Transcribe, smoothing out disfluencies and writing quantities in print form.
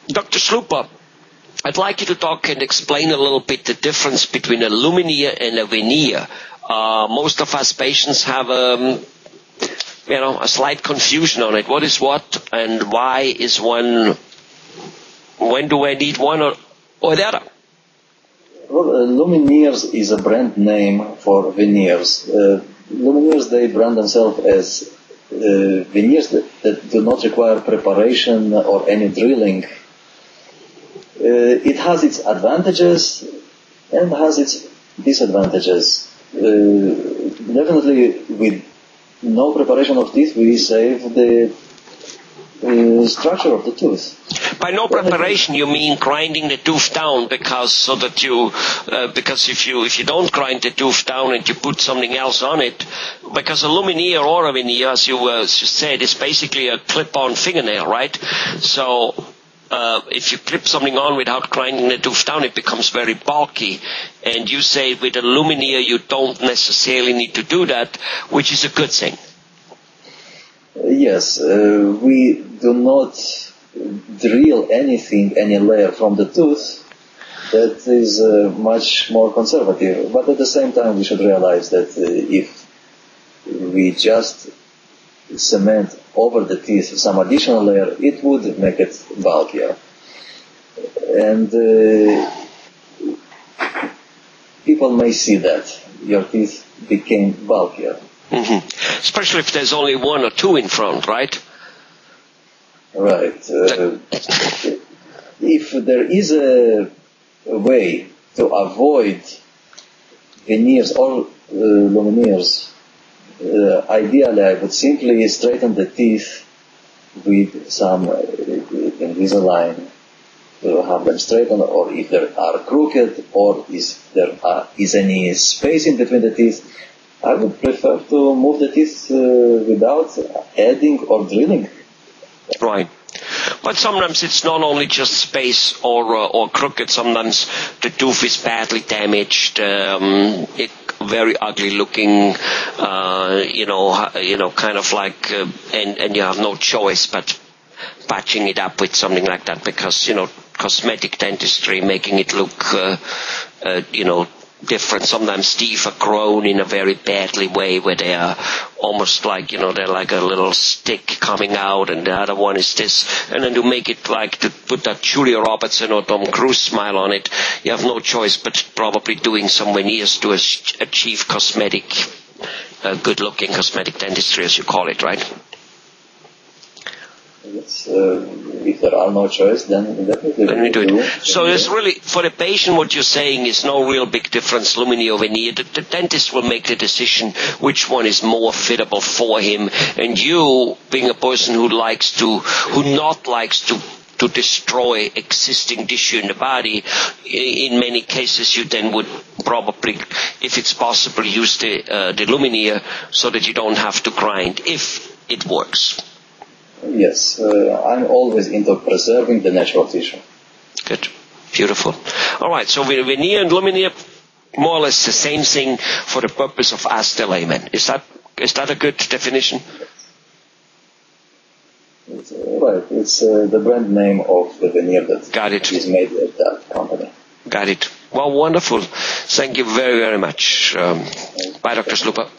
Dr. Slupa, I'd like you to talk and explain a little bit the difference between a luminaire and a veneer. Most of us patients have a slight confusion on it. What is what, and why is one? When do I need one or the other? Well, luminaires is a brand name for veneers. Luminaires, they brand themselves as veneers that do not require preparation or any drilling. It has its advantages and has its disadvantages. Definitely, with no preparation of teeth, we save the structure of the tooth. By no preparation, you mean grinding the tooth down, because if you don't grind the tooth down and you put something else on it, because a luminaire or a veneer, as you said, is basically a clip-on fingernail, right? So if you clip something on without grinding the tooth down, it becomes very bulky. And you say with a luminaire you don't necessarily need to do that, which is a good thing. Yes, we do not drill any layer from the tooth. That is much more conservative. But at the same time, we should realize that if we just cement over the teeth some additional layer, it would make it bulkier. And people may see that your teeth became bulkier. Mm-hmm. Especially if there's only one or two in front, right? Right. If there is a way to avoid veneers or luminaires, ideally I would simply straighten the teeth with some Invisalign to have them straightened, or if they are crooked, or if there is any space in between the teeth, I would prefer to move the teeth without adding or drilling. Right. But sometimes it's not only just space or crooked. Sometimes the tooth is badly damaged, very ugly looking, kind of like, and you have no choice but patching it up with something like that, because, cosmetic dentistry, making it look, different. Sometimes teeth are grown in a very badly way, where they are almost like, they're like a little stick coming out, and the other one is this. And then to make it like, to put that Julia Robertson or Tom Cruise smile on it, you have no choice but probably doing some veneers to achieve cosmetic, good-looking cosmetic dentistry, as you call it, right? If there are no choice, then definitely we do it. So there's really, for the patient, what you're saying is no real big difference, luminaire or veneer. The dentist will make the decision which one is more fitable for him. And you, being a person who not likes to destroy existing tissue in the body, in many cases you then would probably, if it's possible, use the luminaire so that you don't have to grind, if it works. Yes, I'm always into preserving the natural tissue. Good. Beautiful. All right, so veneer and luminaire, more or less the same thing for the purpose of us, the layman. Is that a good definition? Right. It's the brand name of the veneer that is made at that company. Got it. Well, wonderful. Thank you very, very much. Bye, Dr. Slupa.